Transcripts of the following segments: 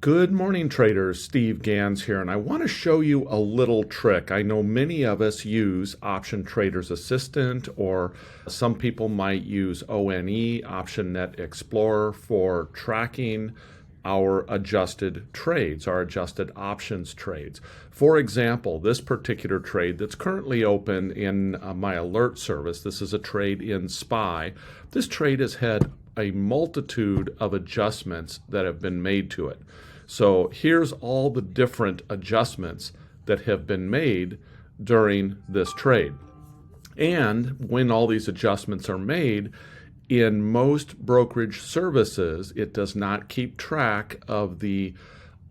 Good morning, traders. Steve Gans here, and I want to show you a little trick. I know many of us use Option Trader's Assistant, or some people might use ONE, Option Net Explorer, for tracking our adjusted trades, our adjusted options trades. For example, this particular trade that's currently open in my alert service, this is a trade in SPY. This trade has had a multitude of adjustments that have been made to it. So here's all the different adjustments that have been made during this trade. And when all these adjustments are made, in most brokerage services, it does not keep track of the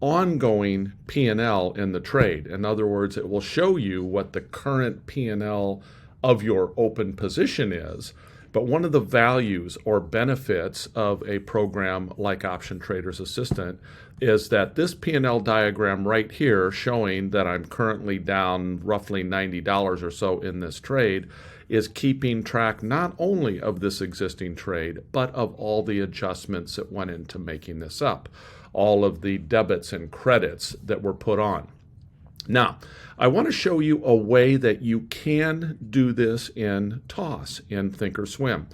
ongoing P&L in the trade. In other words, it will show you what the current P&L of your open position is. But one of the values or benefits of a program like Option Trader's Assistant is that this P&L diagram right here, showing that I'm currently down roughly $90 or so in this trade, is keeping track not only of this existing trade, but of all the adjustments that went into making this up, all of the debits and credits that were put on. Now, I want to show you a way that you can do this in TOS, in ThinkorSwim.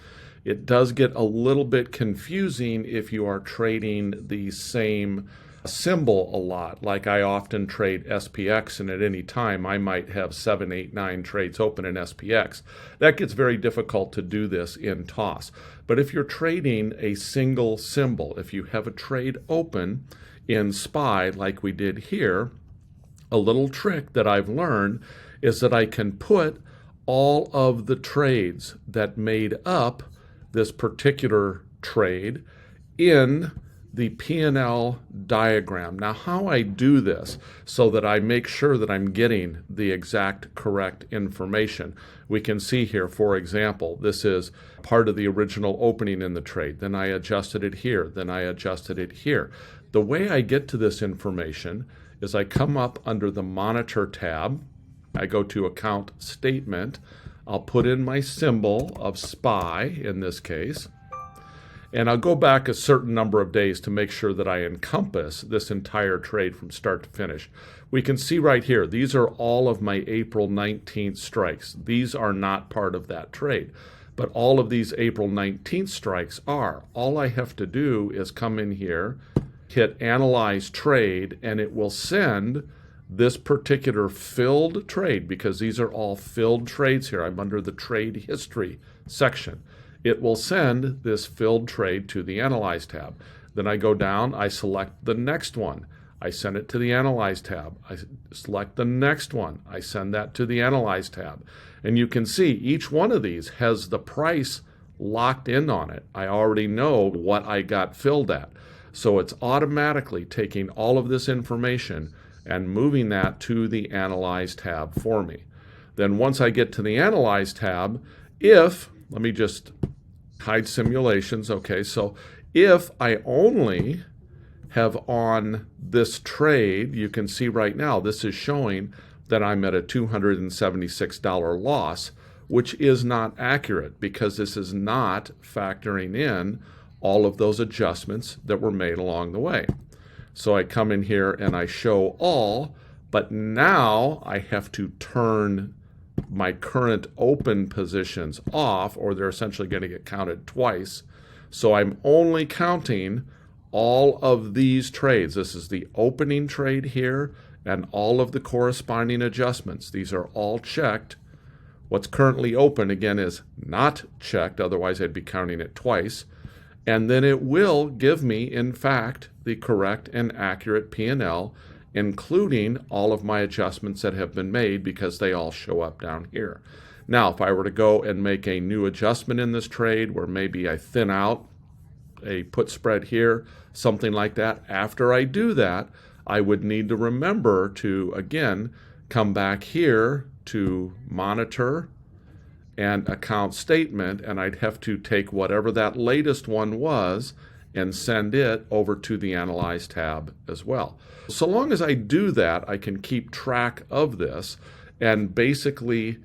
It does get a little bit confusing if you are trading the same symbol a lot. Like I often trade SPX, and at any time I might have 7, 8, 9 trades open in SPX. That gets very difficult to do this in TOS. But if you're trading a single symbol, if you have a trade open in SPY like we did here, a little trick that I've learned is that I can put all of the trades that made up this particular trade in the P&L diagram. Now, how I do this so that I make sure that I'm getting the exact correct information, we can see here, for example, this is part of the original opening in the trade. Then I adjusted it here. Then I adjusted it here. The way I get to this information is I come up under the Monitor tab. I go to Account Statement. I'll put in my symbol of SPY in this case, and I'll go back a certain number of days to make sure that I encompass this entire trade from start to finish. We can see right here, these are all of my April 19th strikes. These are not part of that trade, but all of these April 19th strikes are. All I have to do is come in here, hit Analyze Trade, and it will send this particular filled trade, because these are all filled trades here. I'm under the Trade History section. It will send this filled trade to the Analyze tab. Then I go down, I select the next one. I send it to the Analyze tab. I select the next one. I send that to the Analyze tab. And you can see each one of these has the price locked in on it. I already know what I got filled at. So it's automatically taking all of this information and moving that to the Analyze tab for me. Then once I get to the Analyze tab, let me just hide simulations. Okay, so if I only have on this trade, you can see right now this is showing that I'm at a $276 loss, which is not accurate because this is not factoring in all of those adjustments that were made along the way. So I come in here and I show all, but now I have to turn my current open positions off, or they're essentially going to get counted twice. So I'm only counting all of these trades. This is the opening trade here and all of the corresponding adjustments. These are all checked. What's currently open, again, is not checked, otherwise I'd be counting it twice. And then it will give me, in fact, the correct and accurate P&L, including all of my adjustments that have been made, because they all show up down here. Now, if I were to go and make a new adjustment in this trade where maybe I thin out a put spread here, something like that, after I do that, I would need to remember to, again, come back here to Monitor and Account Statement, and I'd have to take whatever that latest one was and send it over to the Analyze tab as well. So long as I do that, I can keep track of this and basically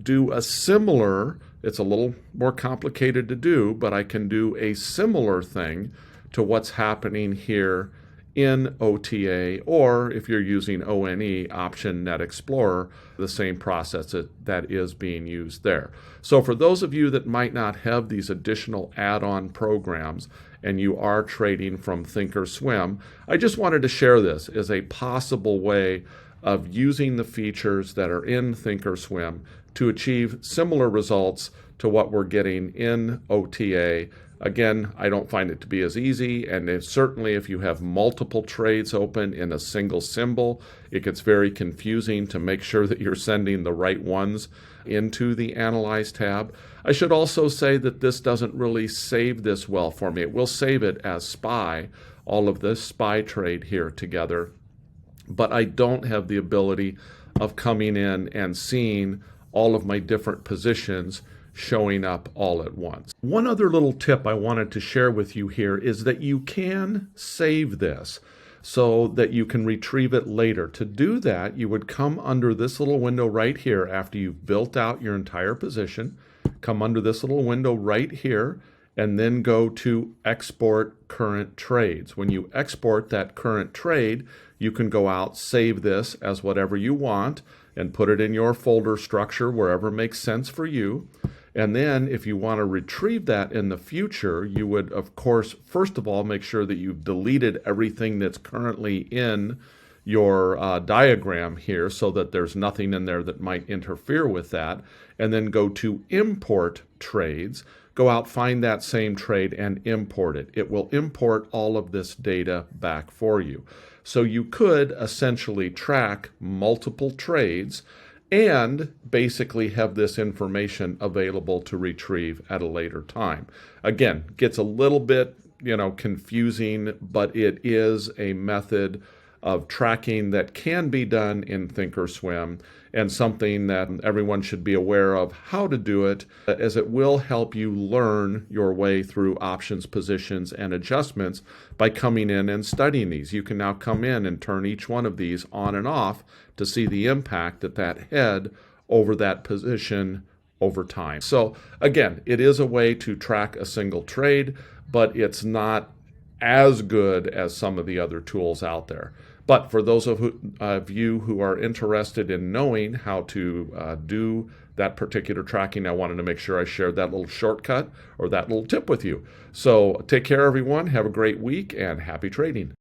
do a similar, it's a little more complicated to do, but I can do a similar thing to what's happening here in OTA, or if you're using ONE, Option Net Explorer, the same process that is being used there. So for those of you that might not have these additional add-on programs and you are trading from ThinkorSwim, I just wanted to share this as a possible way of using the features that are in ThinkorSwim to achieve similar results to what we're getting in OTA. Again, I don't find it to be as easy, and certainly if you have multiple trades open in a single symbol, it gets very confusing to make sure that you're sending the right ones into the Analyze tab. I should also say that this doesn't really save this well for me. It will save it as SPY, all of this SPY trade here together, but I don't have the ability of coming in and seeing all of my different positions showing up all at once. One other little tip I wanted to share with you here is that you can save this so that you can retrieve it later. To do that, you would come under this little window right here after you've built out your entire position, come under this little window right here, and then go to Export Current Trades. When you export that current trade, you can go out, save this as whatever you want, and put it in your folder structure wherever makes sense for you. And then if you want to retrieve that in the future, you would, of course, first of all, make sure that you've deleted everything that's currently in your diagram here so that there's nothing in there that might interfere with that. And then go to Import Trades. Go out, find that same trade, and import it. It will import all of this data back for you. So you could essentially track multiple trades and basically have this information available to retrieve at a later time. Again, gets a little bit, confusing, but it is a method of tracking that can be done in ThinkorSwim and something that everyone should be aware of how to do it, as it will help you learn your way through options, positions, and adjustments by coming in and studying these. You can now come in and turn each one of these on and off to see the impact that had over that position over time. So again, it is a way to track a single trade, but it's not as good as some of the other tools out there. But for those of you who are interested in knowing how to do that particular tracking, I wanted to make sure I shared that little shortcut or that little tip with you. So take care, everyone. Have a great week and happy trading.